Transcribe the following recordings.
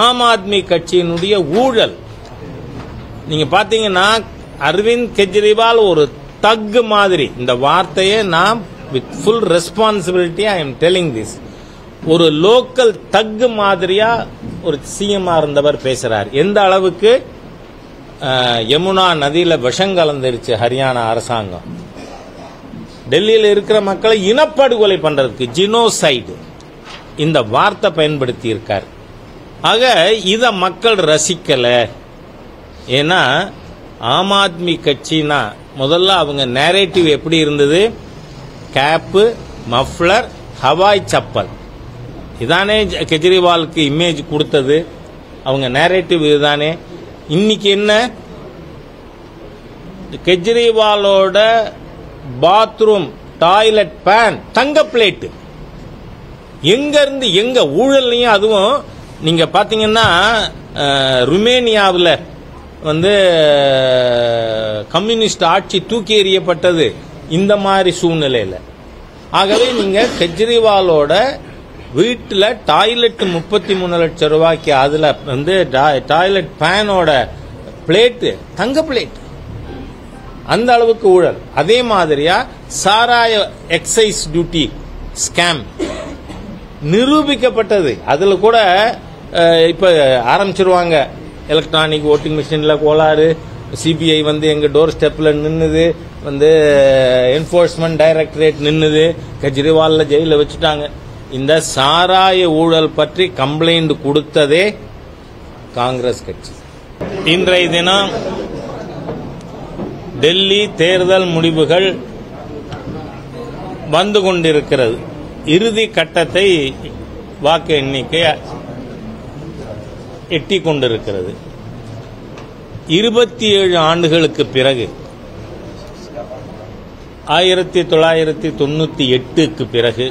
ஆம் ஆத்மி கட்சியினுடைய ஊழல். நீங்க பாத்தீங்கன்னா அரவிந்த் கெஜ்ரிவால் ஒரு தக் மாதிரி, இந்த வார்த்தையை நான் with full responsibility I am telling this, ஒரு லோக்கல் தக் மாதிரியா ஒரு சிஎம்ஆ இருந்தவர் பேசுறார். எந்த அளவுக்கு யமுனா நதியில விஷம் கலந்துருச்சு ஹரியானா அரசாங்கம், டெல்லியில் இருக்கிற மக்களை இனப்படுகொலை பண்றதுக்கு ஜினோசைடு இந்த வார்த்தை பயன்படுத்தி இருக்கார். ஆக இத மக்கள் ரசிக்கல. ஏன்னா ஆம் ஆத்மி கட்சினா முதல்ல அவங்க நேரேட்டிவ் எப்படி இருந்தது, கேப்பு, மஃப்ளர், ஹவாய் சப்பல், இதானே கெஜ்ரிவாலுக்கு இமேஜ் கொடுத்தது. அவங்க நேரேட்டிவ் இதுதானே. இன்னைக்கு என்ன, கெஜ்ரிவாலோட பாத்ரூம் டாய்லெட் பேன் தங்க பிளேட். எங்க இருந்து எங்க ஊழல்லையும். அதுவும் நீங்க பாத்தீங்கன்னா ருமேனியாவில் கம்யூனிஸ்ட் ஆட்சி தூக்கி எறியப்பட்டது இந்த மாதிரி சூழ்நிலையில். ஆகவே நீங்க கெஜ்ரிவாலோட வீட்டில் டாய்லெட் 33 லட்சம் ரூபாய்க்கு, அதுல டாய்லெட் பேனோட பிளேட்டு தங்க பிளேட், அந்த அளவுக்கு ஊழல். அதே மாதிரியா சாராய எக்ஸைஸ் டியூட்டி ஸ்கேம் நிரூபிக்கப்பட்டது. அதுல கூட இப்ப ஆரம்பிச்சிருவாங்க, எலக்ட்ரானிக் ஓட்டிங் மிஷின்ல கோளாறு, சிபிஐ எங்க டோர் ஸ்டெப்ல நின்னுது, என்ஃபோர்ஸ்மெண்ட் டைரக்டரேட் நின்னுது, கெஜ்ரிவால் ஜெயில வச்சுட்டாங்க. இந்த சாராய ஊழல் பற்றி கம்ப்ளைண்ட் கொடுத்ததே காங்கிரஸ் கட்சி. இன்றைய தினம் டெல்லி தேர்தல் முடிவுகள் வந்து கொண்டிருக்கிறது. இறுதி கட்டத்தை வாக்கு எண்ணிக்கை எட்டிக் கொண்டிருக்கிறது. 27 ஆண்டுகளுக்கு பிறகு, 1998க்கு பிறகு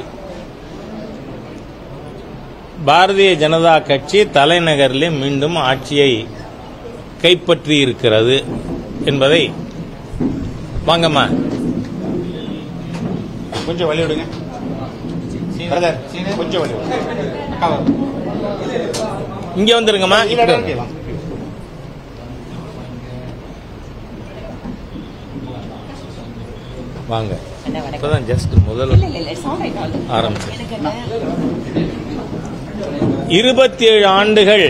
பாரதிய ஜனதா கட்சி தலைநகரிலே மீண்டும் ஆட்சியை கைப்பற்றி இருக்கிறது என்பதை, வாங்கம்மா கொஞ்சம் வழி விடுங்க, கொஞ்சம் வழி விடுங்க, இங்க வந்துருங்கம்மா, வாங்க. இப்பதான் ஜஸ்ட் முதல்ல ஆரம்பிச்சு 27 ஆண்டுகள்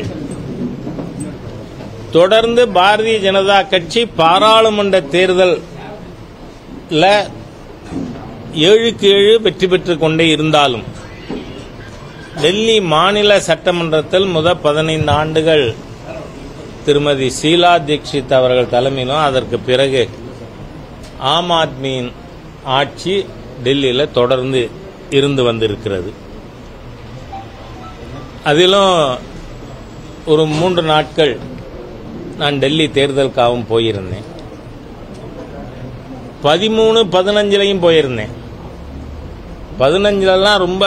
தொடர்ந்து பாரதிய ஜனதா கட்சி பாராளுமன்ற தேர்தல் 7க்கு 7 வெற்றி பெற்றுக் கொண்டே இருந்தாலும், டெல்லி மாநில சட்டமன்றத்தில் முதல் 15 ஆண்டுகள் திருமதி ஷீலா தீட்சித் அவர்கள் தலைமையிலும், அதற்கு பிறகு ஆம் ஆத்மியின் ஆட்சி டெல்லியில் தொடர்ந்து இருந்து வந்திருக்கிறது. அதிலும் ஒரு 3 நாட்கள் நான் டெல்லி தேர்தலுக்காகவும் போயிருந்தேன். 13, 15லையும் போயிருந்தேன். 15லலாம் ரொம்ப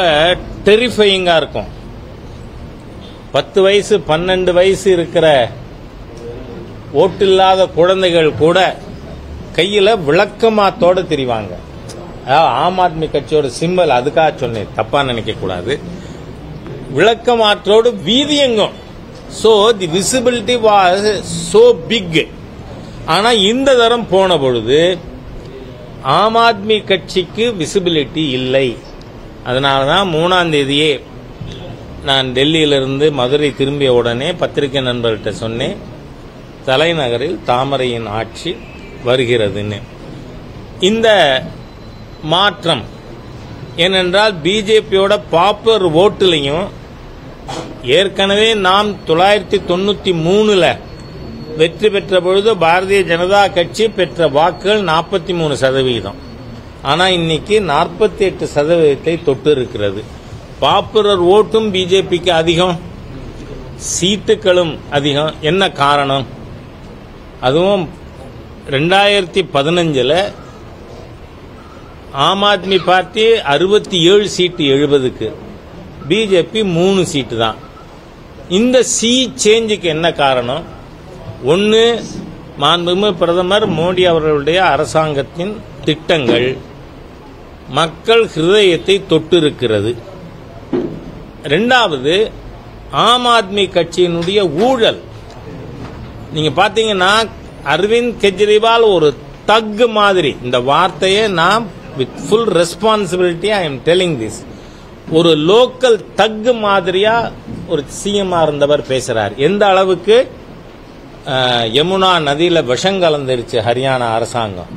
டெரிஃபையிங்கா இருக்கும். 10 வயசு 12 வயசு இருக்கிற ஓட்டில்லாத குழந்தைகள் கூட கையில விளக்கமாத்தோட திரிவாங்க. ஆம் ஆத்மி கட்சியோட சிம்பல், அதுக்காக சொன்னேன், தப்பா நினைக்க கூடாது. விளக்கமாற்றோடு வீதியெங்கும். So the visibility was so big. ஆனா இந்த தரம் போன பொழுது ஆம் ஆத்மி கட்சிக்கு விசிபிலிட்டி இல்லை. அதனாலதான் 3ஆம் தேதியே நான் டெல்லியிலிருந்து மதுரை திரும்பிய உடனே பத்திரிகை நண்பர்கிட்ட சொன்னேன், தலைநகரில் தாமரையின் ஆட்சி வருகிறதுன்னு. இந்த மாற்றம் ஏனென்றால் பிஜேபியோட பாப்புலர் ஓட்டுலையும் ஏற்கனவே நாம் 1993 வெற்றி பெற்ற பொழுது பாரதிய ஜனதா கட்சி பெற்ற வாக்குகள் 43%. ஆனா இன்னைக்கு 48% தொட்டு இருக்கிறது. பாப்புலர் ஓட்டும் பிஜேபிக்கு அதிகம், சீட்டுகளும் அதிகம். என்ன காரணம்? அதுவும் 2015 ஆம் ஆத்மி பார்ட்டி 67 சீட்டு 70க்கு, பிஜேபி 3 சீட்டு தான். இந்த சி சேஞ்சுக்கு என்ன காரணம்? ஒன்று, மாண்புமிகு பிரதமர் மோடி அவர்களுடைய அரசாங்கத்தின் திட்டங்கள் மக்கள் ஹிருதயத்தை தொட்டிருக்கிறது. இரண்டாவது, ஆம் ஆத்மி கட்சியினுடைய ஊழல். நீங்க பாத்தீங்கன்னா அரவிந்த் கெஜ்ரிவால் ஒரு தக் மாதிரி, இந்த வார்த்தையை நான் with full responsibility I am telling this, ஒரு லோக்கல் தக் மாதிரியா ஒரு சிஎம் இருந்தவர் பேசுறார். எந்த அளவுக்கு யமுனா நதியில விஷம் கலந்துருச்சு ஹரியானா அரசாங்கம்,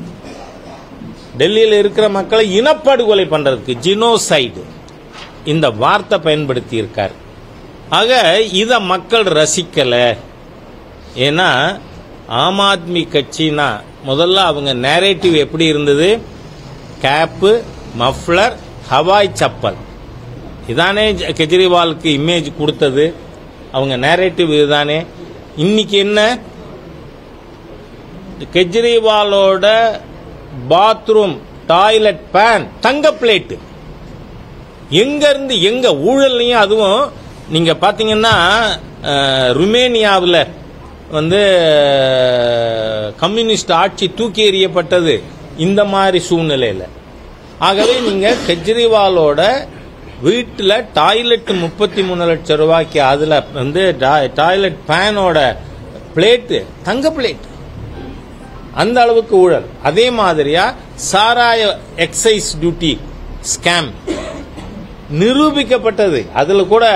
டெல்லியில் இருக்கிற மக்களை இனப்படுகொலை பண்றதுக்கு ஜினோசைடு இந்த வார்த்தை பயன்படுத்தி இருக்கார். ஆக இத மக்கள் ரசிக்கல. ஏன்னா ஆம் ஆத்மி கட்சினா முதல்ல அவங்க நேரேட்டிவ் எப்படி இருந்தது, கேப்பு, மஃப்ளர், ஹவாய் சப்பல், இதானே கெஜ்ரிவாலுக்கு இமேஜ் கொடுத்தது. அவங்க நேரேட்டிவ் இதுதானே. இன்னைக்கு என்ன, கெஜ்ரிவாலோட பாத்ரூம் டாய்லெட் பேன் தங்க பிளேட், எங்க இருந்து எங்க ஊழல்லையும். அதுவும் நீங்க பாத்தீங்கன்னா ருமேனியாவில் கம்யூனிஸ்ட் ஆட்சி தூக்கி எறியப்பட்டது இந்த மாதிரி சூழ்நிலையில். ஆகவே நீங்க கெஜ்ரிவாலோட வீட்டில் டாய்லெட் 33 லட்சம் ரூபாய்க்கு, அதுல டாய்லெட் பேனோட பிளேட் தங்க பிளேட், அந்த அளவுக்கு ஊழல். அதே மாதிரியா சாராய எக்ஸைஸ் டியூட்டி ஸ்கேம் நிரூபிக்கப்பட்டது. அதுல கூட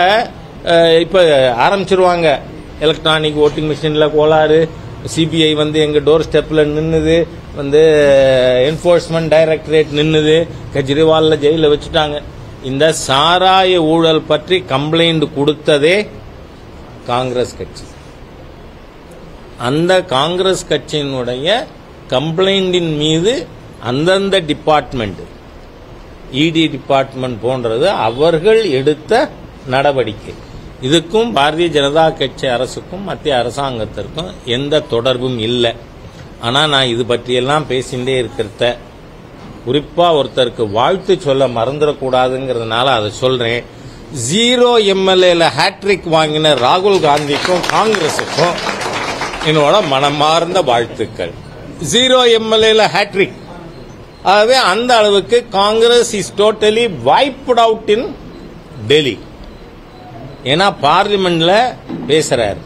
இப்ப ஆரம்பிச்சிருவாங்க, எலக்ட்ரானிக் ஓட்டிங் மிஷின்ல கோளாறு, சிபிஐ எங்க டோர் ஸ்டெப்ல நின்னுது, என்ஃபோர்ஸ்மெண்ட் டைரக்டரேட் நின்னுது, கெஜ்ரிவால் ஜெயில வச்சுட்டாங்க. இந்த சாராய ஊழல் பற்றி கம்ப்ளைண்ட் கொடுத்ததே காங்கிரஸ் கட்சி. அந்த காங்கிரஸ் கட்சியினுடைய கம்ப்ளைண்டின் மீது அந்தந்த டிபார்ட்மெண்ட், இடி டிபார்ட்மெண்ட் போன்றது அவர்கள் எடுத்த நடவடிக்கை. இதுக்கும் பாரதிய ஜனதா கட்சி அரசுக்கும் மத்திய அரசாங்கத்திற்கும் எந்த தொடர்பும் இல்லை. ஆனா நான் இது பற்றியெல்லாம் பேசிட்டே இருக்கிறத, குறிப்பா ஒருத்தருக்கு வாழ்த்து சொல்ல மறந்துடக்கூடாதுங்கிறதுனால அதை சொல்றேன். 0 எம்எல்ஏல ஹேட்ரிக் வாங்கின ராகுல் காந்திக்கும் காங்கிரசுக்கும் என்னோட மனமார்ந்த வாழ்த்துக்கள். 0 எம்எல்ஏல ஹேட்ரிக். ஆகவே அந்த அளவுக்கு Congress is totally wiped out in Delhi. ஏன்னா பார்லிமெண்ட்ல பேசுறாரு,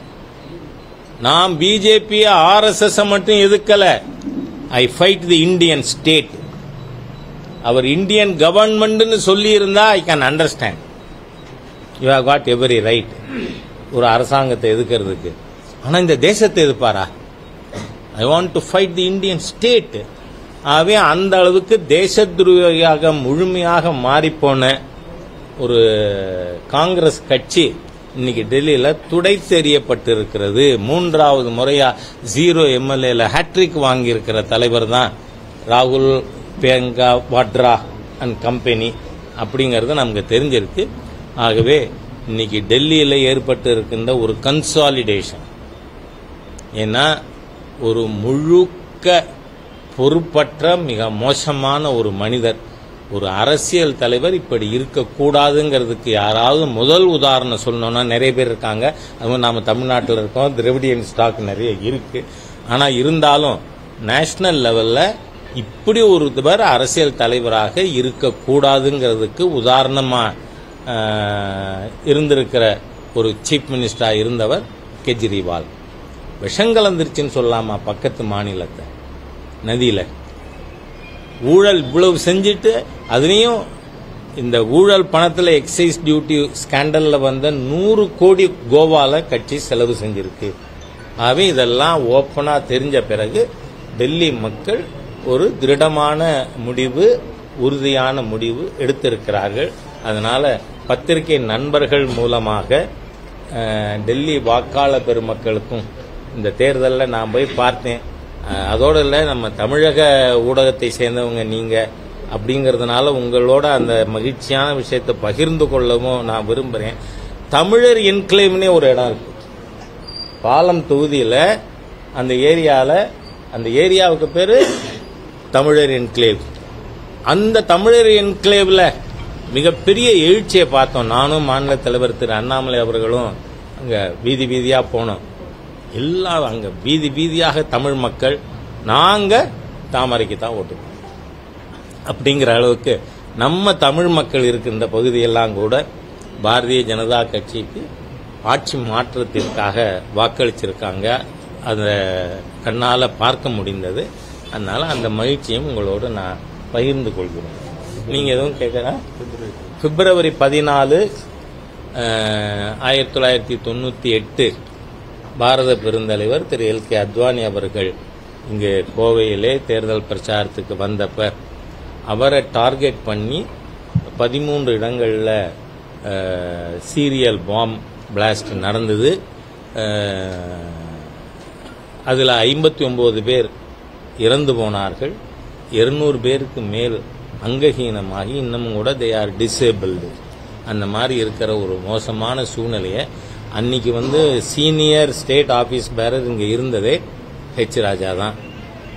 நான் பிஜேபி ஆர்எஸ்எஸ் மட்டும் எதுக்கல, I fight the Indian state. அவர் இந்தியன் கவர்மெண்ட் சொல்லி இருந்தா I can understand. You have got every right ஒரு அரசாங்கத்தை எதுக்கிறதுக்கு. ஆனா இந்த தேசத்தை எதிர்ப்பாரா? I want to fight the Indian state. ஆகவே அந்த அளவுக்கு தேச துரோகியாக முழுமையாக மாறிப்போன ஒரு காங்கிரஸ் கட்சி இன்னைக்கு டெல்லியில துடைத்தெறியப்பட்டிருக்கிறது. 3வது முறையா 0 எம்எல்ஏல ஹேட்ரிக் வாங்கியிருக்கிற தலைவர் தான் ராகுல், பிரியங்கா வாட்ரா அண்ட் கம்பெனி அப்படிங்கறது நமக்கு தெரிஞ்சிருக்கு. ஆகவே இன்னைக்கு டெல்லியில ஏற்பட்டு இருக்கின்ற ஒரு கன்சாலிடேஷன், ஏன்னா ஒரு முழுக்க பொறுப்பற்ற மிக மோசமான ஒரு மனிதர், ஒரு அரசியல் தலைவர் இப்படி இருக்கக்கூடாதுங்கிறதுக்கு யாராவது முதல் உதாரணம் சொல்லணும்னா நிறைய பேர் இருக்காங்க. அதுவும் நாம தமிழ்நாட்டில் இருக்கோம், திராவிடியன் ஸ்டாக் நிறைய இருக்கு. ஆனா இருந்தாலும் நேஷனல் லெவல்ல இப்படி ஒருவர் அரசியல் தலைவராக இருக்கக்கூடாதுங்கிறதுக்கு உதாரணமா இருந்திருக்கிற ஒரு சீஃப் மினிஸ்டரா இருந்தவர் கெஜ்ரிவால். விஷங்கலந்துருச்சுன்னு சொல்லலாமா பக்கத்து மாநிலத்தை நதியில ஊழல் இவ்வளவு செஞ்சுட்டு, அதுலயும் இந்த ஊழல் பணத்துல எக்ஸைஸ் டியூட்டி ஸ்கேண்டல்ல 100 கோடி கோவால கட்சி செலவு செஞ்சிருக்கு. ஆகவே இதெல்லாம் ஓப்பனா தெரிஞ்ச பிறகு டெல்லி மக்கள் ஒரு திருடமான முடிவு, உறுதியான முடிவு எடுத்திருக்கிறார்கள். அதனால பத்திரிகை நண்பர்கள் மூலமாக டெல்லி வாக்காளர் பெருமக்களுக்கும் இந்த தேர்தலில் நான் போய் பார்த்தேன். அதோடு இல்லை, நம்ம தமிழக ஊடகத்தை சேர்ந்தவங்க நீங்க அப்படிங்கிறதுனால உங்களோட அந்த மகிழ்ச்சியான விஷயத்தை பகிர்ந்து கொள்ளவும் நான் விரும்புகிறேன். தமிழர் என்க்ளேவ்னே ஒரு இடம் இருக்கு பாலம் தொகுதியில். அந்த ஏரியாவுக்கு பேரு தமிழர் என்க்ளேவ். அந்த தமிழர் என்க்ளேவ்ல மிகப்பெரிய எழுச்சியை பார்த்தோம். நானும் மாநில தலைவர் திரு அண்ணாமலை அவர்களும் அங்க வீதி வீதியா போனோம். எல்லாம் அங்க வீதி வீதியாக தமிழ் மக்கள் நாங்க தாமரைக்கு தான் ஓட்டுவோம் அப்படிங்கிற அளவுக்கு நம்ம தமிழ் மக்கள் இருக்கின்ற பகுதியெல்லாம் கூட பாரதிய ஜனதா கட்சிக்கு ஆட்சி மாற்றத்திற்காக வாக்களிச்சிருக்காங்க. அதை கண்ணால் பார்க்க முடிந்தது. அதனால அந்த மகிழ்ச்சியும் உங்களோடு நான் பகிர்ந்து கொள்கிறேன். நீங்கள் எதுவும் கேட்குறா? பிப்ரவரி 14, 1998 பாரத பெருந்தலைவர் திரு LK அத்வானி அவர்கள் இங்கே கோவையிலே தேர்தல் பிரச்சாரத்துக்கு வந்தப்ப அவரை டார்கெட் பண்ணி 13 இடங்களில் சீரியல் பாம் பிளாஸ்ட் நடந்தது. அதில் 59 பேர் இறந்து போனார்கள். 200 பேருக்கு மேல் அங்கஹீனமாகி இன்னமும் கூட தே ஆர் டிசேபிள்டு. அந்த மாதிரி இருக்கிற ஒரு மோசமான சூழ்நிலையை அன்னைக்கு சீனியர் ஸ்டேட் ஆஃபீஸ் பேரர் இங்கே இருந்ததே ஹெச் ராஜா தான்.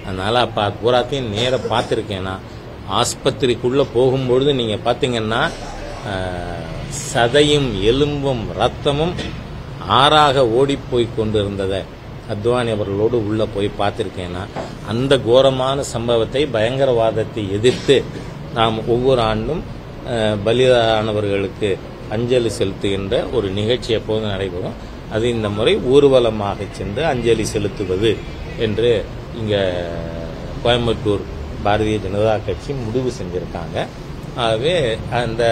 அதனால் அப்போ அது பூராத்தையும் நேராக பார்த்துருக்கேன். நான் ஆஸ்பத்திரிக்குள்ளே போகும்பொழுது நீங்கள் பார்த்தீங்கன்னா சதையும் எலும்பும் ரத்தமும் ஆறாக ஓடிப்போய் கொண்டு இருந்ததை அத்வானி அவர்களோடு உள்ளே போய் பார்த்துருக்கேன்னா அந்த கோரமான சம்பவத்தை, பயங்கரவாதத்தை எதிர்த்து நாம் ஒவ்வொரு ஆண்டும் பலியானவர்களுக்கு அஞ்சலி செலுத்துகின்ற ஒரு நிகழ்ச்சி எப்போதும் நடைபெறும். அது இந்த முறை ஊர்வலமாக சென்று அஞ்சலி செலுத்துவது என்று இங்கே கோயம்புத்தூர் பாரதிய ஜனதா கட்சி முடிவு செஞ்சுருக்காங்க. ஆகவே அந்த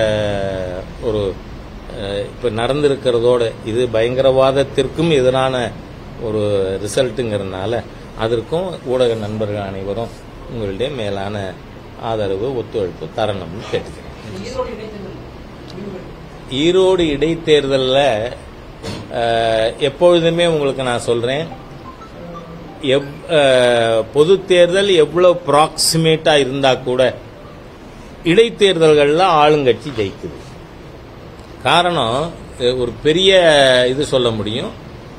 ஒரு இப்போ நடந்திருக்கிறதோடு இது பயங்கரவாதத்திற்கும் எதிரான ஒரு ரிசல்ட்டுங்கிறதுனால அதற்கும் ஊடக நண்பர்கள் அனைவரும் உங்களுடைய மேலான ஆதரவு, ஒத்துழைப்பு தரணும்னு கேட்டுக்கிறேன். ஈரோடு இடைத்தேர்தலில் எப்பொழுதுமே உங்களுக்கு நான் சொல்கிறேன், பொது தேர்தல் எவ்வளோ ப்ராக்சிமேட்டாக இருந்தால் கூட இடைத்தேர்தல்களில் ஆளுங்கட்சி ஜெயிக்குது. காரணம் ஒரு பெரிய இது சொல்ல முடியும்.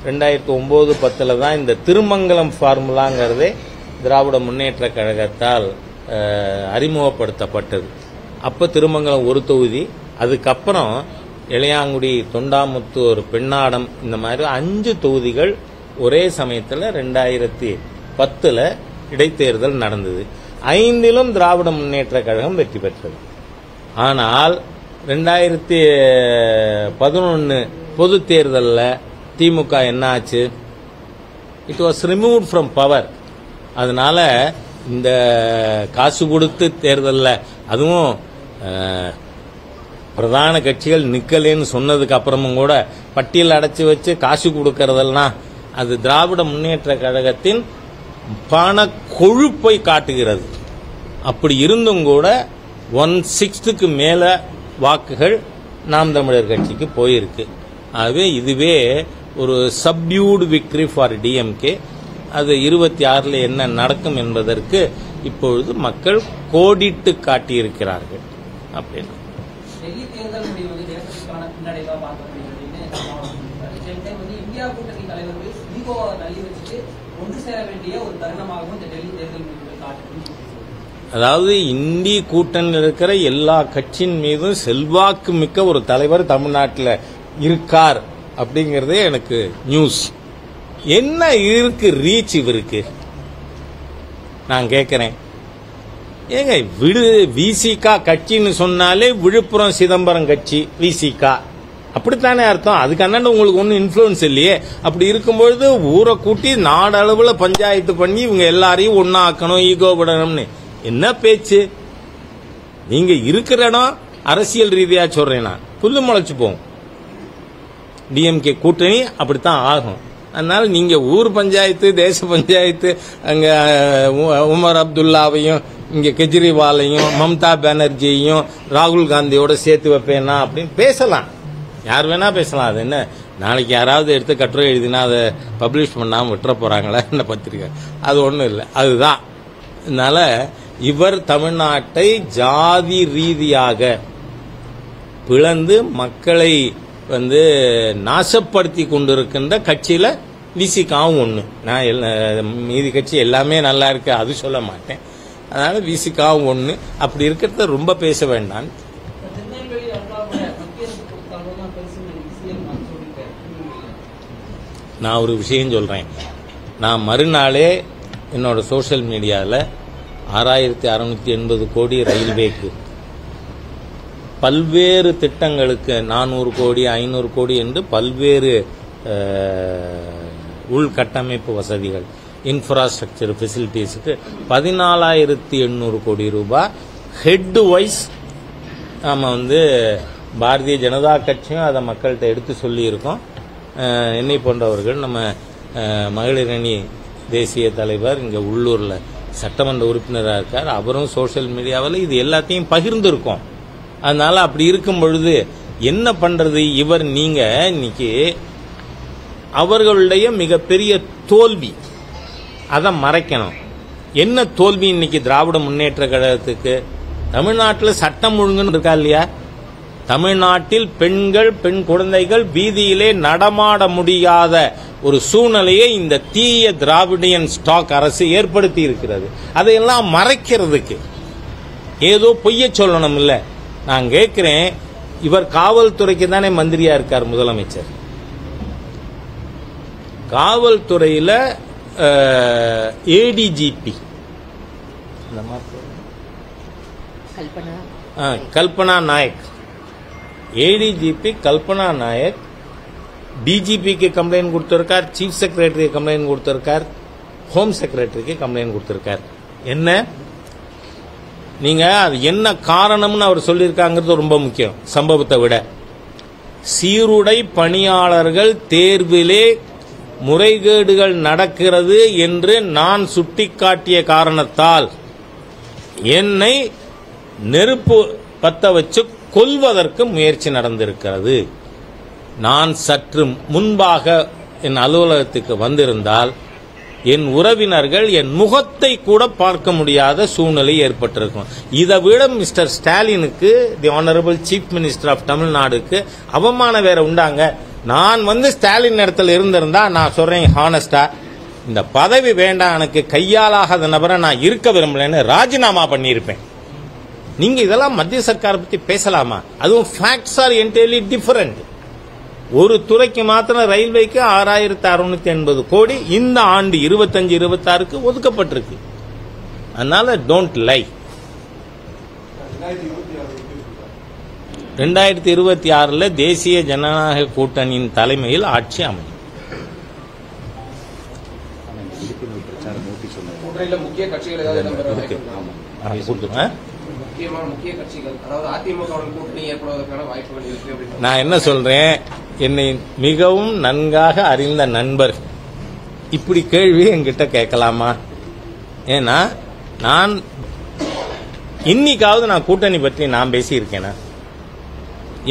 2009-10 தான் இந்த திருமங்கலம் ஃபார்முலாங்கிறதே திராவிட முன்னேற்ற கழகத்தால் அறிமுகப்படுத்தப்பட்டது. அப்போ திருமங்கலம் ஒரு தொகுதி, அதுக்கப்புறம் இளையாங்குடி, தொண்டாமுத்தூர், பெண்ணாடம், இந்த மாதிரி 5 தொகுதிகள் ஒரே சமயத்தில் 2010 இடைத்தேர்தல் நடந்தது. 5லும் திராவிட முன்னேற்ற கழகம் வெற்றி பெற்றது. ஆனால் 2011 பொது தேர்தலில் திமுக என்ன ஆச்சு? It was removed from power. அதனால இந்த காசு கொடுத்து தேர்தலில், அதுவும் பிரதான கட்சிகள் நிக்கலேன்னு சொன்னதுக்கு அப்புறமும் கூட பட்டியல் அடைச்சி வச்சு காசு கொடுக்கறதெல்லாம் அது திராவிட முன்னேற்ற கழகத்தின் பண கொழுப்பை காட்டுகிறது. அப்படி இருந்தும் கூட 1/6க்கு மேல வாக்குகள் நாம் தமிழர் கட்சிக்கு போயிருக்கு. ஆகவே இதுவே ஒரு சப்டியூடு விக்டரி ஃபார் டிஎம்கே. அது 26 என்ன நடக்கும் என்பதற்கு இப்பொழுது மக்கள் கோடிட்டு காட்டியிருக்கிறார்கள். அப்படின்னு டெல்லி தேர்தல் முடிவு தேசத்துக்கான பின்னடைவா பார்க்கப்படுகிறது. இந்தியா கூட்டணி தலைவர்கள் ஈகோவை தள்ளி வச்சுட்டு ஒன்று சேர வேண்டிய ஒரு தருணமாகவும் இந்த டெல்லி தேர்தல் முடிவுகள் காட்டுகிறது. அதாவது இந்திய கூட்டணியில் இருக்கிற எல்லா கட்சியின் மீதும் செல்வாக்கு மிக்க ஒரு தலைவர் தமிழ்நாட்டில் இருக்கார் அப்படிங்கறதே எனக்கு நியூஸ். என்ன இருக்கு ரீச் இவருக்கு நான் கேட்கிறேன். ஏங்க விசிகா கட்சின்னு சொன்னாலே விழுப்புரம் சிதம்பரம் கட்சி விசிகா, அப்படித்தானே அர்த்தம். அதுக்கு அண்ணன் உங்களுக்கு ஒன்றும் இன்ஃபுளுன்ஸ் இல்லையே. அப்படி இருக்கும்பொழுது ஊரை கூட்டி நாடளவில் பஞ்சாயத்து பண்ணி இவங்க எல்லாரையும் ஒன்னா ஆக்கணும், ஈகோ விடணும்னு என்ன பேச்சு? நீங்க இருக்கிற இடம் அரசியல் ரீதியா சொல்றேன்னா புல்லு முளைச்சு போகும். டிஎம்கே கூட்டணி அப்படித்தான் ஆகும். அதனால நீங்க ஊர் பஞ்சாயத்து, தேச பஞ்சாயத்து, அங்க உமர் அப்துல்லாவையும் இங்க கெஜ்ரிவாலையும் மம்தா பானர்ஜியையும் ராகுல் காந்தியோட சேர்த்து வைப்பேனா அப்படின்னு பேசலாம். யார் வேணா பேசலாம். அது என்ன, நாளைக்கு யாராவது எடுத்து கட்டுரை எழுதினா அதை பப்ளிஷ் பண்ணாம விட்டுற போறாங்களா என்ன பத்திரிக்கை? அது ஒன்றும் இல்லை. அதுதான். அதனால இவர் தமிழ்நாட்டை ஜாதி ரீதியாக பிளந்து மக்களை நாசப்படுத்தி கொண்டிருக்கின்ற கட்சியில விசிகாவும் ஒண்ணு. நான் மீதி கட்சி எல்லாமே நல்லா இருக்கு அது சொல்ல மாட்டேன். அதனால விசிகாவும் ஒண்ணு. அப்படி இருக்கிறத ரொம்ப பேச வேண்டாம். நான் ஒரு விஷயம் சொல்றேன். நான் மறுநாளே என்னோட சோசியல் மீடியாவில் 6680 கோடி ரயில்வேக்கு பல்வேறு திட்டங்களுக்கு 400 கோடி 500 கோடி என்று பல்வேறு உள்கட்டமைப்பு வசதிகள் இன்ஃப்ராஸ்ட்ரக்சர் ஃபெசிலிட்டிஸுக்கு 14,800 கோடி ரூபாய் ஹெட் வைஸ் நாம் பாரதிய ஜனதா கட்சியும் அதை மக்கள்கிட்ட எடுத்து சொல்லியிருக்கோம். என்னை போன்றவர்கள் நம்ம மகளிர் அணி தேசிய தலைவர் இங்கே உள்ளூரில் சட்டமன்ற உறுப்பினராக இருக்கார், அவரும் சோஷியல் மீடியாவில் இது எல்லாத்தையும் பகிர்ந்துருக்கோம். அதனால அப்படி இருக்கும் பொழுது என்ன பண்றது? நீங்க இன்னைக்கு அவர்களுடைய மிகப்பெரிய தோல்வி அதை மறைக்கணும். என்ன தோல்வி இன்னைக்கு திராவிட முன்னேற்ற கழகத்துக்கு? தமிழ்நாட்டில் சட்டம் ஒழுங்குன்னு இருக்கா இல்லையா? தமிழ்நாட்டில் பெண்கள் பெண் குழந்தைகள் வீதியிலே நடமாட முடியாத ஒரு சூழ்நிலையை இந்த தீய திராவிடியன் ஸ்டாக் அரசு ஏற்படுத்தி இருக்கிறது. அதையெல்லாம் மறைக்கிறதுக்கு ஏதோ பொய்ய சொல்லணும் இல்ல. நான் கேட்கிறேன், இவர் காவல்துறைக்கு தானே மந்திரியா இருக்கார் முதலமைச்சர். காவல்துறையில் ஏடிஜிபி கல்பனா நாயக், ஏடிஜிபி கல்பனா நாயக் டிஜிபிக்கு கம்ப்ளைண்ட் கொடுத்திருக்கார், சீஃப் செக்ரட்டரிக்கு கம்ப்ளைண்ட் கொடுத்திருக்கார், ஹோம் செக்ரட்டரிக்கு கம்ப்ளைண்ட் கொடுத்திருக்கார். என்ன நீங்க அது என்ன காரணம்னு அவர் சொல்லியிருக்காங்கிறது ரொம்ப முக்கியம். சம்பவத்தை விட சீருடை பணியாளர்கள் தேர்விலே முறைகேடுகள் நடக்கிறது என்று நான் சுட்டிக்காட்டிய காரணத்தால் என்னை நெருப்பு பத்த வச்சு கொல்வதற்கு முயற்சி நடந்திருக்கிறது. நான் சற்று முன்பாக என் அலுவலகத்துக்கு வந்திருந்தால் என் உறவினர்கள் என் முகத்தை கூட பார்க்க முடியாத சூழ்நிலை ஏற்பட்டிருக்கும். இதை விட மிஸ்டர் ஸ்டாலினுக்கு, the honourable chief minister of தமிழ்நாடுக்கு அவமானம் வேற உண்டாங்க. நான் ஸ்டாலின் இடத்துல இருந்திருந்தா நான் சொல்றேன் ஹானஸ்டா, இந்த பதவி வேண்டாம், எனக்கு கையாலாகாத நபரை நான் இருக்க விரும்பலன்னு ராஜினாமா பண்ணியிருப்பேன். நீங்க இதெல்லாம் மத்திய சர்க்காரை பத்தி பேசலாமா? அதுவும் ஃபேக்ட்ஸ் ஆர் என்டையர்லி டிஃபரண்ட். ஒரு துறைக்கு மாத்திரம் ரயில்வேக்கு 6,680 கோடி இந்த ஆண்டு 25-26க்கு ஒதுக்கப்பட்டிருக்கு. அதனால டோன்ட் லை. 2026 தேசிய ஜனநாயக கூட்டணியின் தலைமையில் ஆட்சி அமையும். முக்கிய கட்சிகள் நான் என்ன சொல்றேன், என்னை மிகவும் நன்காக அறிந்த நண்பர் இப்படி கேள்வி என்கிட்ட கேட்கலாமா? ஏன்னா நான் இன்னைக்காவது நான் கூட்டணி பற்றி நான் பேசியிருக்கேனா?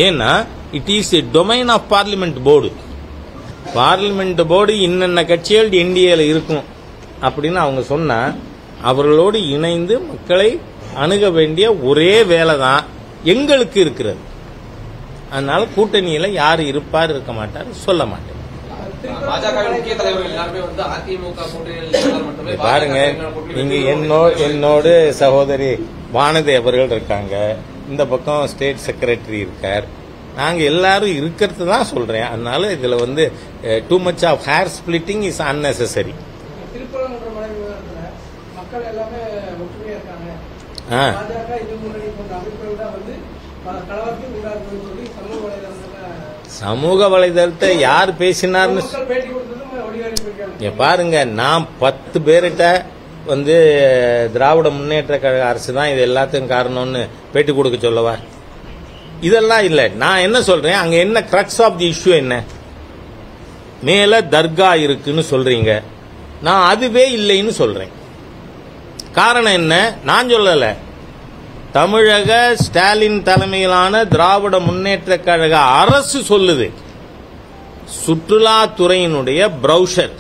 ஏன்னா it is a domain of parliament board. Parliament board இன்னென்ன கட்சிகள் என்டிஏல இருக்கும் அப்படின்னு அவங்க சொன்னா அவர்களோடு இணைந்து மக்களை அணுக வேண்டிய ஒரே வேலை தான் எங்களுக்கு இருக்கிறது. அதனால கூட்டணியில யாரு இருப்பார் இருக்க மாட்டார் சொல்ல மாட்டேன். பாருங்க, நீங்க என்னோடு சகோதரி வானதி அவர்கள் இருக்காங்க, இந்த பக்கம் ஸ்டேட் செக்ரட்டரி இருக்கார், நாங்க எல்லாரும் இருக்கிறது தான் சொல்றேன். அதனால இதுல too much of hair splitting is unnecessary. சமூக வலைதளத்தை யார் பேசினார்னு பாருங்க. நான் 10 பேர்கிட்ட திராவிட முன்னேற்ற கழக அரசு தான் இது எல்லாத்துக்கும் காரணம்னு பேட்டி கொடுக்க சொல்லவா? இதெல்லாம் இல்ல. நான் என்ன சொல்றேன், அங்க என்ன கிரக்ஸ் ஆஃப் தி இஷ்யூ என்ன? மேல தர்கா இருக்குன்னு சொல்றீங்க, நான் அதுவே இல்லைன்னு சொல்றேன். காரணம் என்ன? நான் சொல்லல, தமிழக ஸ்டாலின் தலைமையிலான திராவிட முன்னேற்ற கழக அரசு சொல்லுது. சுற்றுலாத்துறையினுடைய பிரவுசர்,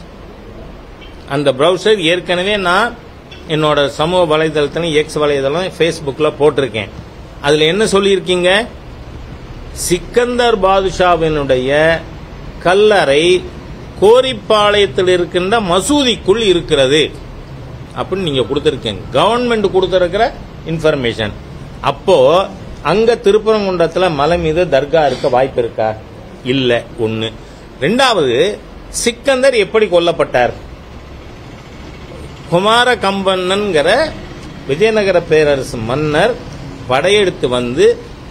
அந்த பிரவுசர் ஏற்கனவே நான் என்னோட சமூக வலைதளத்திலும் எக்ஸ் வலைதளம் ஃபேஸ்புக்கில் போட்டிருக்கேன். அதில் என்ன சொல்லியிருக்கீங்க? சிக்கந்தர் பாதுஷாவினுடைய கல்லறை கோரிப்பாளையத்தில் இருக்கின்ற மசூதிக்குள் இருக்கிறது அப்படின்னு நீங்க கொடுத்திருக்கீங்க. கவர்மெண்ட் கொடுத்திருக்கிற இன்ஃபர்மேஷன். அப்போ அங்க திருப்பரங்குன்றத்தில் மலை மீது தர்கா இருக்க வாய்ப்பு இருக்கா? இல்ல. ஒன்னு. ரெண்டாவது, சிக்கந்தர் எப்படி கொல்லப்பட்டார்? குமார கம்பண்ணன்கிற விஜயநகர பேரரசு மன்னர் படையெடுத்து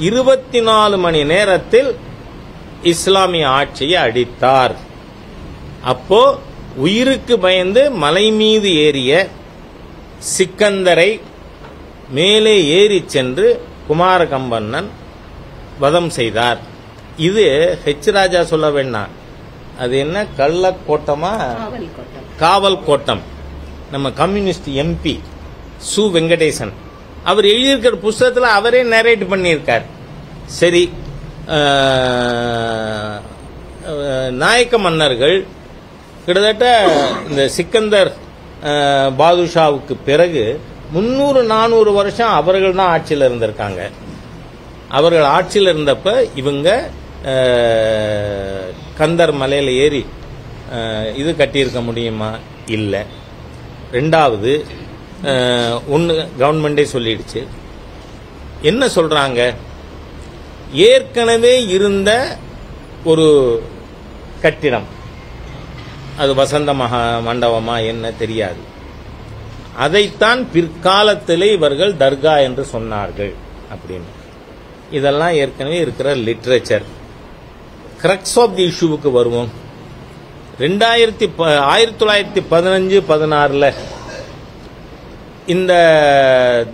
24 மணி நேரத்தில் இஸ்லாமிய ஆட்சியை அடித்தார். அப்போ உயிருக்கு பயந்து மலை மீது ஏறிய சிக்கந்தரை மேலே ஏறி சென்று குமாரகம்பண்ணன் வதம் செய்தார். இது ஹெச் ராஜா சொல்ல வேண்டாம், அது என்ன கள்ளக்கோட்டமா காவல் கோட்டம். நம்ம கம்யூனிஸ்ட் எம்பி சு வெங்கடேசன் அவர் எழுதியிருக்கிற புஸ்தகத்தில் அவரே நரேட் பண்ணியிருக்கார். சரி, நாயக்க மன்னர்கள் கிட்டத்தட்ட இந்த சிக்கந்தர் பாதுஷாவுக்கு பிறகு 300-400 வருஷம் அவர்கள் தான் ஆட்சியில் இருந்திருக்காங்க. அவர்கள் ஆட்சியில் இருந்தப்ப இவங்க கந்தர் மலையில ஏறி இது கட்டியிருக்க முடியுமா? இல்லை. ரெண்டாவது, ஒன்று கவர்மெண்டே சொல்லிடுச்சு. என்ன சொல்றாங்க? ஏற்கனவே இருந்த ஒரு கட்டிடம், அது வசந்த மகா மண்டபமா என்ன தெரியாது, அதைத்தான் பிற்காலத்திலே இவர்கள் தர்கா என்று சொன்னார்கள் அப்படின்னு. இதெல்லாம் ஏற்கனவே இருக்கிற லிட்ரேச்சர். கிரக்ஸ் ஆஃப் தி இஷ்யூவுக்கு வருவோம். 1915-16 இந்த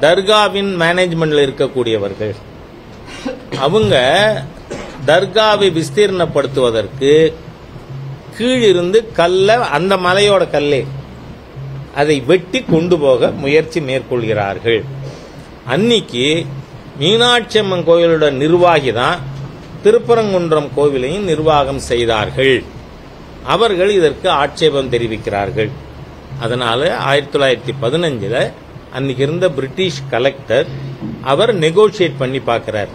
தர்காவின் மேனேஜ்மெண்ட்ல இருக்கக்கூடியவர்கள் அவங்க தர்காவை விஸ்தீர்ணப்படுத்துவதற்கு கீழிருந்து கல்ல, அந்த மலையோட கல்லே அதை வெட்டி கொண்டு போக முயற்சி மேற்கொள்கிறார்கள். அன்னைக்கு மீனாட்சி அம்மன் கோயிலோட நிர்வாகி தான் திருப்பரங்குன்றம் கோவிலையும் நிர்வாகம் செய்தார்கள். அவர்கள் இதற்கு ஆட்சேபம் தெரிவிக்கிறார்கள். அதனால 1915 அன்னைக்கு இருந்த பிரிட்டிஷ் கலெக்டர் அவர் நெகோசியேட் பண்ணி பார்க்கிறார்.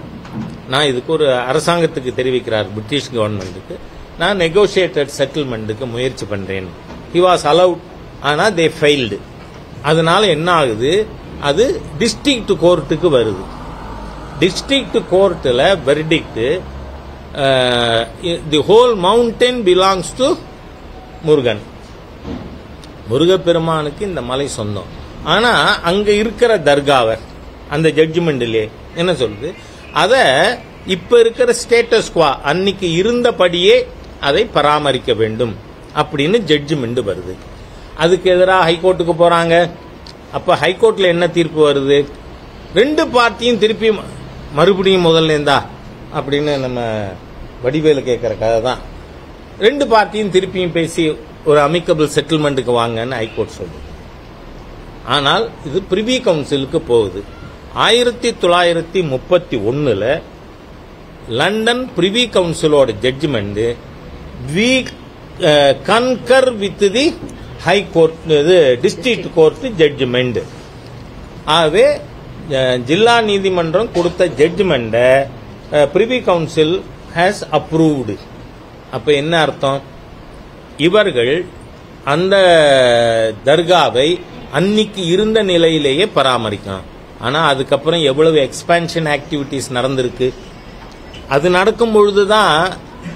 நான் இதுக்கு ஒரு அரசாங்கத்துக்கு தெரிவிக்கிறார், பிரிட்டிஷ் கவர்மெண்ட்டுக்கு, நான் நெகோசியேட்டட் செட்டில்மெண்ட்டுக்கு முயற்சி பண்றேன். ஹி வாஸ் அலவுட், ஆனா தே ஃபெயில்டு. அதனால என்ன ஆகுது, அது டிஸ்ட்ரிக்ட் கோர்ட்டுக்கு வருது. டிஸ்ட்ரிக்ட் கோர்ட்டில் verdict, the whole mountain belongs to Murugan, முருகப்பெருமானுக்கு இந்த மலை சொந்தம். ஆனா அங்க இருக்கிற தர்காவர் அந்த ஜட்ஜ்மெண்ட்லயே என்ன சொல்லுது, அத இப்ப இருக்கிற ஸ்டேட்டஸ் குவா அன்னைக்கு இருந்தபடியே அதை பராமரிக்க வேண்டும் அப்படின்னு ஜட்ஜ்மெண்ட் வருது. அதுக்கு எதிராக ஹைகோர்ட்டுக்கு போறாங்க. அப்ப ஹைகோர்ட்ல என்ன தீர்ப்பு வருது, ரெண்டு பார்ட்டியும் திருப்பி மறுபடியும் முதல்ல இருந்தா அப்படின்னு நம்ம வடிவேலு கேட்கிற கதை தான். ரெண்டு பார்ட்டியும் திருப்பியும் பேசி ஒரு அமிக்கபிள் செட்டில்மெண்ட்டுக்கு வாங்கன்னு ஹைகோர்ட் சொல்லுது. ஆனால் இது பிரிவி கவுன்சிலுக்கு போகுது. 1931 லண்டன் பிரிவி கவுன்சிலோட judgment we concur with the high court, district court judgment. ஆகவே ஜில்லா நீதிமன்றம் கொடுத்த ஜட்ஜ்மெண்ட பிரிவி கவுன்சில் ஹேஸ் அப்ரூவ்டு. அப்ப என்ன அர்த்தம், இவர்கள் அந்த தர்காவை அன்னைக்கு இருந்த நிலையிலேயே பராமரிக்கணும். ஆனா அதுக்கப்புறம் எவ்வளவு எக்ஸ்பான்ஷன் ஆக்டிவிட்டிஸ் நடந்திருக்கு, அது நடக்கும் பொழுதுதான்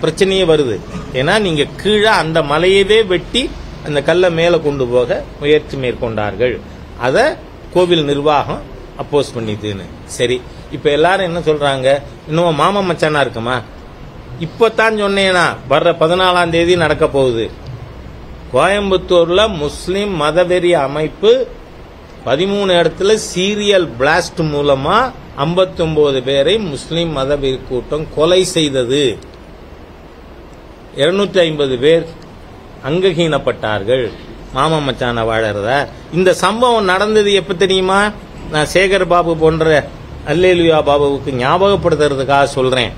பிரச்சனையே வருது. ஏன்னா நீங்க கீழே அந்த மலையவே வெட்டி அந்த கல்லை மேல கொண்டு போக முயற்சி மேற்கொண்டார்கள். அத கோவில் நிர்வாகம் அப்போஸ் பண்ணிதுன்னு. சரி, இப்ப எல்லாரும் என்ன சொல்றாங்க, இன்னும் மாமா மச்சானா இருக்குமா? இப்பதான் சொன்னேனா, வர்ற 14ஆம் தேதி நடக்க போகுது. கோயம்புத்தூர்ல முஸ்லிம் மதவெறி அமைப்பு 13 இடத்துல சீரியல் பிளாஸ்ட் மூலமா 59 பேரை முஸ்லிம் மதவெறி கூட்டம் கொலை செய்தது. 250 பேர் அங்கஹீனப்பட்டார்கள். மாமா மச்சான வாழறத. இந்த சம்பவம் நடந்தது எப்ப தெரியுமா? நான் சேகர் பாபு போன்ற அல்லேலுயா பாபுவுக்கு ஞாபகப்படுத்துறதுக்காக சொல்றேன்.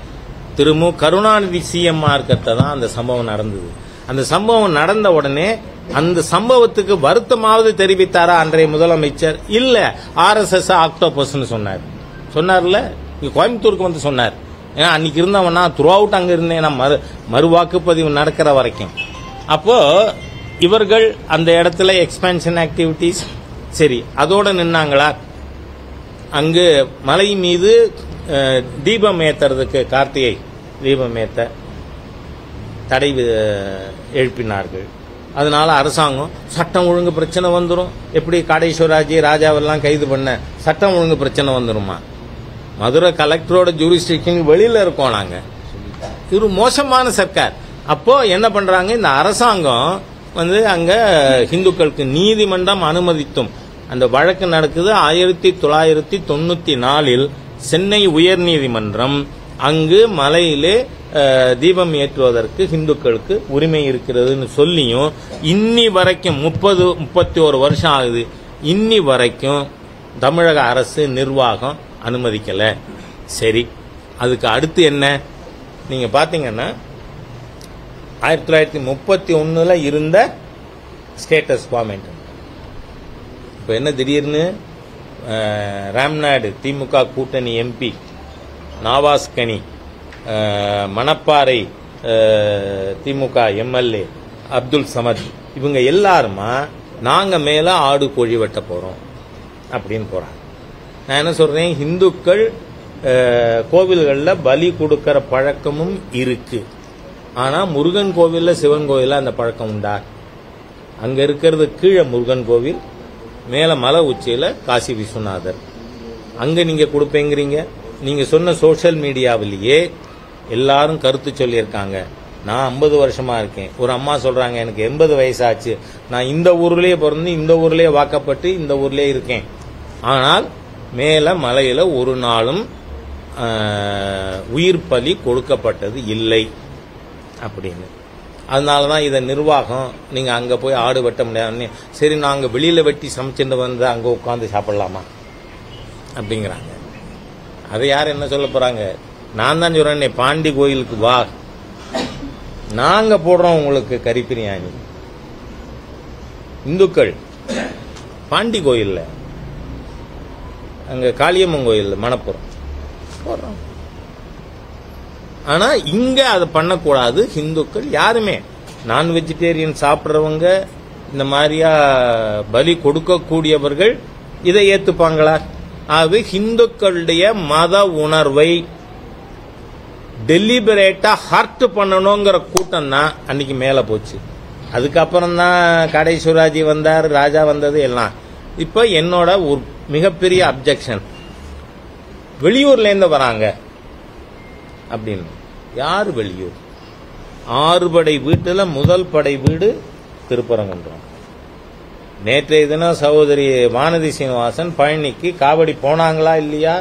திரு கருணாநிதி சிஎம்மா இருக்கிறத தான் அந்த சம்பவம் நடந்தது. அந்த சம்பவம் நடந்த உடனே அந்த சம்பவத்துக்கு வருத்தமாவது தெரிவித்தாரா அன்றைய முதலமைச்சர்? இல்ல, RSS ஆக்டோபஸ்ன்னு சொன்னார்ல, கோயம்புத்தூருக்கு வந்து சொன்னார். ஏன்னா அன்னைக்கு இருந்தவனா த்ரூ அவுட் அங்க இருந்தேன், மறுவாக்குப்பதிவு நடக்கிற வரைக்கும். அப்போ இவர்கள் அந்த இடத்துல எக்ஸ்பான்ஷன் ஆக்டிவிட்டிஸ் சரி, அதோட நின்னாங்களா? அங்கு மலை மீது தீபம் ஏத்துறதுக்கு, கார்த்திகை தீபம் ஏத்த தடை எழுப்பினார்கள். அதனால அரசாங்கம் சட்டம் ஒழுங்கு பிரச்சனை வந்துடும். எப்படி காடேஸ்வராஜி ராஜாவெல்லாம் கைது பண்ண சட்டம் ஒழுங்கு பிரச்சனை வந்துருமா? மதுரை கலெக்டரோட ஜூரிஸ்டிக்ஷன் வெளியில இருக்கோம் நாங்க. இது மோசமான சர்க்கார். அப்போ என்ன பண்றாங்க, இந்த அரசாங்கம் அங்க இந்துக்களுக்கு நீதிமன்றம் அனுமதித்தும் அந்த வழக்கு நடக்குது. 1994 சென்னை உயர் நீதிமன்றம் அங்கு மலையிலே தீபம் ஏற்றுவதற்கு இந்துக்களுக்கு உரிமை இருக்கிறதுன்னு சொல்லியும் இன்னி வரைக்கும் 31 வருஷம் ஆகுது, இன்னி வரைக்கும் தமிழக அரசு நிர்வாகம் அனுமதிக்கல. சரி, அதுக்கு அடுத்து என்ன நீங்க பாத்தீங்கன்னா 1931 இருந்த ஸ்டேட்டஸ் ஃபார்மேட் இப்ப என்ன திடீர்னு ராம்நாடு திமுக கூட்டணி எம்பி, நாவாஸ்கனி மணப்பாறை திமுக எம்எல்ஏ அப்துல் சமத், இவங்க எல்லாருமா நாங்க மேல ஆடு கோழி வெட்ட போறோம் அப்படின்னு போறாங்க. நான் என்ன சொல்றேன், இந்துக்கள் கோவில்களில் பலி கொடுக்கிற பழக்கமும் இருக்கு. ஆனா முருகன் கோவில்ல சிவன் கோவில்ல அந்த பழக்கம் உண்டா? அங்க இருக்கிறது கீழே முருகன் கோவில், மேல மலை உச்சியில காசி விஸ்வநாதர். அங்க நீங்க கொடுப்பேங்கிறீங்க. நீங்க சொன்ன சோசியல் மீடியாவிலேயே எல்லாரும் கருத்து சொல்லியிருக்காங்க. நான் 50 வருஷமா இருக்கேன். ஒரு அம்மா சொல்றாங்க எனக்கு 80 வயசாச்சு, நான் இந்த ஊர்லயே பிறந்து இந்த ஊர்லயே வாக்கப்பட்டு இந்த ஊர்லயே இருக்கேன், ஆனால் மேல மலையில ஒரு நாளும் உயிர் பலி கொடுக்கப்பட்டது இல்லை அப்படின்னு. அதனாலதான் இதை நிர்வாகம் நீங்க அங்க போய் ஆடு வெட்ட முடியாது, சரி நாங்க வெளியில வெட்டி சமைச்சுட்டு வந்து அங்க உட்காந்து சாப்பிடலாமா அப்படிங்கிறாங்க. அதை யார் என்ன சொல்ல போறாங்க? நான் தான் சொல்றேன், பாண்டி கோயிலுக்கு வா, நாங்க போடுறோம் உங்களுக்கு கறி பிரியாணி. இந்துக்கள் பாண்டி கோயில்ல, அங்க காளியம்மன் கோயில் மணப்புறம் போடுறோம். ஆனா இங்க அதை பண்ணக்கூடாது. இந்துக்கள் யாருமே நான் வெஜிடேரியன் சாப்பிட்றவங்க, இந்த மாதிரியா பலி கொடுக்கக்கூடியவர்கள் இதை ஏத்துப்பாங்களா? அது இந்துக்களுடைய மத உணர்வை டெலிபரேட்டா ஹர்ட் பண்ணணுங்கிற கூட்டம் தான் அன்னைக்கு மேல போச்சு. அதுக்கப்புறம் தான் கடை சிவராஜி வந்தார், ராஜா வந்தது எல்லாம். இப்ப என்னோட ஒரு மிகப்பெரிய அப்ஜெக்ஷன், வெளியூர்ல இருந்து வராங்க அப்படின்னு. யார் வெளியூர்? 6 படை வீட்டுல முதல் படை வீடு திருப்பரங்குன்றம். நேற்றைய தினம் சகோதரி வானதி சீனிவாசன் பழனிக்கு காவடி போனாங்களா இல்லையா?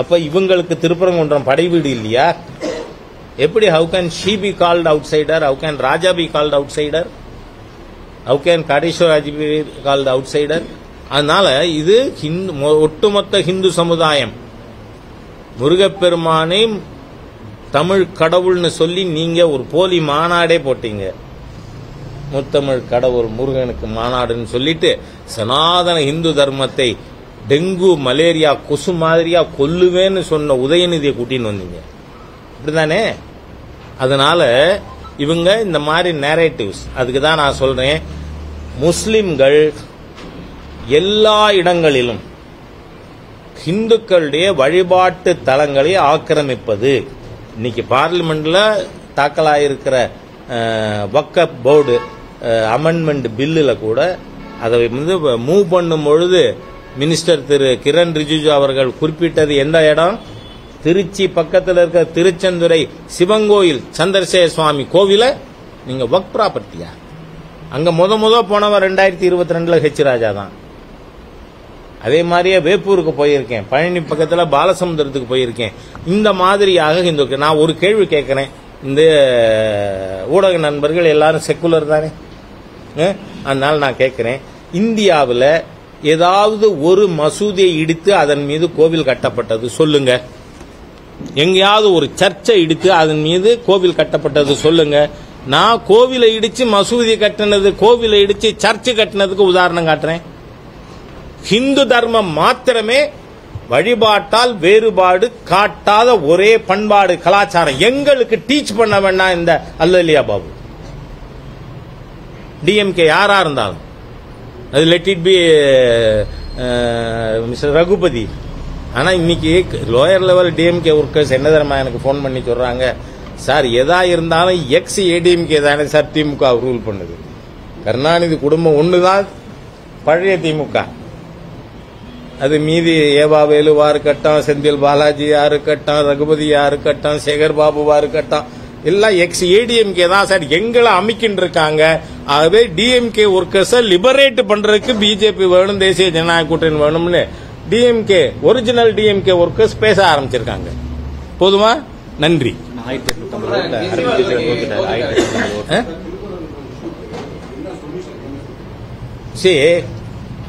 அப்ப இவங்களுக்கு திருப்பரங்குன்றம் படை வீடு இல்லையா? எப்படி? how can she be called outsider? how can Raja be called outsider? how can Kadishwaraji be called outsider? அதனால இது ஒட்டுமொத்த ஹிந்து சமுதாயம் முருகப்பெருமானை தமிழ் கடவுள்னு சொல்லி நீங்க ஒரு போலி மாநாடே போட்டீங்க. முத்தமிழ் கடவுள் முருகனுக்கு மாநாடுன்னு சொல்லிட்டு சனாதன இந்து தர்மத்தை டெங்கு மலேரியா கொசு மாதிரியா கொல்லுவேன்னு சொன்ன உதயநிதியை கூட்டின்னு வந்தீங்க, இப்படிதானே? அதனால இவங்க இந்த மாதிரி நேரேட்டிவ்ஸ், அதுக்கு தான் நான் சொல்றேன், முஸ்லிம்கள் எல்லா இடங்களிலும் இந்துக்களுடைய வழிபாட்டு தலங்களை ஆக்கிரமிப்பது. இன்னைக்கு பார்லிமெண்ட்ல தாக்கலாயிருக்கிற வக்ஃப் போர்டு அமெண்ட்மெண்ட் பில்லுல கூட அதை மூவ் பண்ணும் பொழுது மினிஸ்டர் திரு கிரண் ரிஜிஜு அவர்கள் குறிப்பிட்டது எந்த இடம்? திருச்சி பக்கத்தில் இருக்கிற திருச்செந்துறை சிவங்கோயில் சந்திரசேகர சுவாமி கோவில நீங்க வக்ஃப் ப்ராப்பர்ட்டியா? அங்க முத போனவன் 2022 ஹெச் ராஜா தான். அதே மாதிரியே வேப்பூருக்கு போயிருக்கேன், பழனி பக்கத்துல பாலசமுத்திரத்துக்கு போயிருக்கேன். இந்த மாதிரியாக நான் ஒரு கேள்வி கேட்கிறேன், இந்த ஊடக நண்பர்கள் எல்லாரும் செக்குலர் தானே, அதனால நான் கேட்கிறேன், இந்தியாவில் ஏதாவது ஒரு மசூதியை இடித்து அதன் மீது கோவில் கட்டப்பட்டது சொல்லுங்க. எங்கேயாவது ஒரு சர்ச்சை இடித்து அதன் மீது கோவில் கட்டப்பட்டது சொல்லுங்க. நான் கோவிலை இடிச்சு மசூதி கட்டினது, கோவிலை இடிச்சு சர்ச்சு கட்டினதுக்கு உதாரணம் காட்டுறேன். ஹிந்து தர்மம் மாத்திரமே வழிபாட்டால் வேறுபாடு காட்டாத ஒரே பண்பாடு கலாச்சாரம். எங்களுக்கு டீச் பண்ண வேண்டாம் இந்த அல்லலியா பாபு. டிஎம்கே யாரா இருந்தாலும் அது let it be mister Raghupathi. ஆனா இன்னைக்கு லோயர் லெவல் டிஎம்கே ஒர்க்கர்ஸ் என்ன தெரியுமா எனக்கு போன் பண்ணி சொல்றாங்க, சார் எதா இருந்தாலும் எக்ஸ் ஏடிஎம்கே தானே சார் திமுக ரூல் பண்ணுது, கருணாநிதி குடும்பம் ஒண்ணுதான் பழைய திமுக, அது மீதி ஏவா வேலுவா இருக்கட்டும், செந்தில் பாலாஜியா இருக்கட்டும், ரகுபதியா இருக்கட்டும், சேகர் பாபுவா இருக்கட்டும், எல்லாம் எக்ஸ் ஏடிஎம்கே தான் சார் எங்களை அமைக்கின்னு இருக்காங்க. ஆகவே டிஎம்கே ஒர்க்கர்ஸை லிபரேட் பண்றதுக்கு பிஜேபி வேணும், தேசிய ஜனநாயக கூட்டணி வேணும்னு டிஎம்கே ஒரிஜினல் டிஎம்கே ஒர்க்கர்ஸ் பேச ஆரம்பிச்சிருக்காங்க. போதுமா? நன்றி.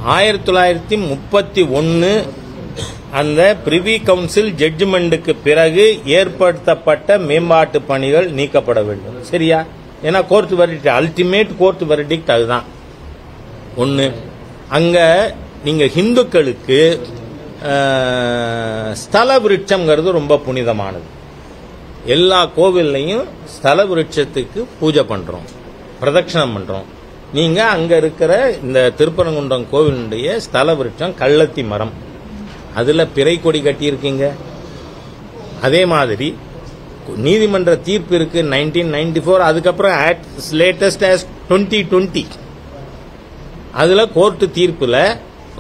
1931 அந்த பிரிவி கவுன்சில் ஜட்ஜ்மெண்ட்டுக்கு பிறகு ஏற்படுத்தப்பட்ட மேம்பாட்டு பணிகள் நீக்கப்பட வேண்டும். சரியா? ஏன்னா court verdict, ultimate court verdict அதுதான். ஒன்று, அங்க நீங்க ஹிந்துக்களுக்கு ஸ்தல விருட்சம்ங்கிறது ரொம்ப புனிதமானது. எல்லா கோவில்லையும் ஸ்தல விருட்சத்துக்கு பூஜை பண்றோம், பிரதட்சணம் பண்றோம். நீங்க அங்க இருக்கிற இந்த திருப்பரங்குன்றம் கோவிலுடைய ஸ்தல விருட்சம் கள்ளத்தி மரம், அதுல பிறை கொடி கட்டியிருக்கீங்க. அதே மாதிரி நீதிமன்ற தீர்ப்பு இருக்கு 1994, அதுக்கப்புறம் லேட்டஸ்ட் as 2020 அதுல கோர்ட்டு தீர்ப்புல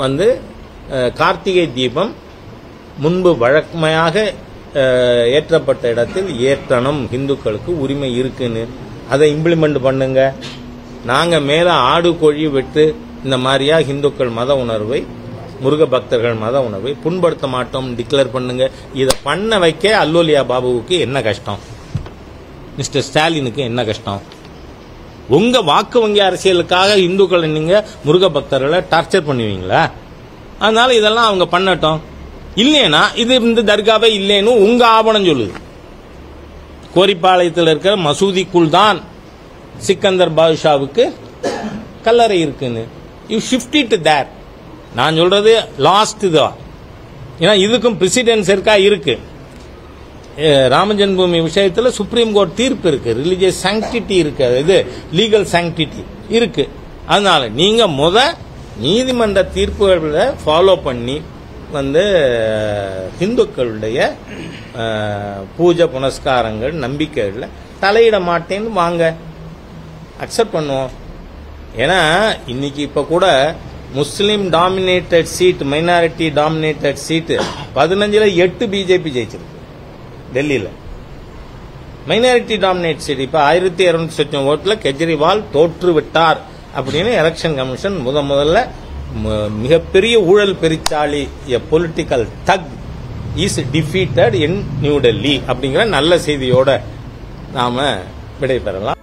வந்து கார்த்திகை தீபம் முன்பு வழக்கமையாக ஏற்றப்பட்ட இடத்தில் ஏற்றணும், இந்துக்களுக்கு உரிமை இருக்குன்னு. அதை இம்ப்ளிமெண்ட் பண்ணுங்க. நாங்க மேல ஆடு கோழி வெட்டு இந்த மாதிரியா இந்துக்கள் மத உணர்வை, முருக பக்தர்கள் மத உணர்வை புண்படுத்த மாட்டோம் டிக்ளேர் பண்ணுங்க. இதை பண்ண வைக்க அல்லோலியா பாபுவுக்கு என்ன கஷ்டம், மிஸ்டர் ஸ்டாலினுக்கு என்ன கஷ்டம்? உங்க வாக்கு வங்கி அரசியலுக்காக இந்துக்களை நீங்க முருக பக்தர்களை டார்ச்சர் பண்ணுவீங்களா? அதனால இதெல்லாம் அவங்க பண்ணட்டும். இல்லைன்னா இது இந்த தர்காவே இல்லைன்னு உங்க ஆவணம் சொல்லுது. கோரிப்பாளையத்தில் இருக்கிற மசூதிக்குள் தான் சிக்கந்தர் பாதுஷாவுக்கு கல்லறை இருக்குன்னு. யூ ஷிஃப்ட் இட் தேர். நான் சொல்றது லாஸ்ட் தான். ஏன்னா இதுக்கும் பிரசிடென்ஸ் இருக்கு. ராமஜென்மபூமி விஷயத்தில் சுப்ரீம் கோர்ட் தீர்ப்பு இருக்கு, ரிலிஜியஸ் சாங்டிட்டி இருக்கு, இது லீகல் சாங்டிட்டி இருக்கு. அதனால நீங்க நீதிமன்ற தீர்ப்புகளை ஃபாலோ பண்ணி வந்து இந்துக்களுடைய பூஜை புனஸ்காரங்கள் நம்பிக்கைகள்ல தலையிட மாட்டேன்னு வாங்க, அக்செப்ட் பண்ணுவோம். ஏன்னா இன்னைக்கு இப்ப கூட Muslim dominated seat, minority dominated seat 15ல் 8 பிஜேபி ஜெயிச்சிருக்கு டெல்லியில. மைனாரிட்டி டாமினேட் சீட் இப்ப 1200 ஓட்டுல கெஜ்ரிவால் தோற்று விட்டார் அப்படின்னு எலெக்ஷன் கமிஷன் முதல்ல மிகப்பெரிய ஊழல் பெருச்சாளி பொலிட்டிக்கல் தக் is defeated in new Delhi அப்படிங்கிற நல்ல செய்தியோட நாம விடைபெறலாம்.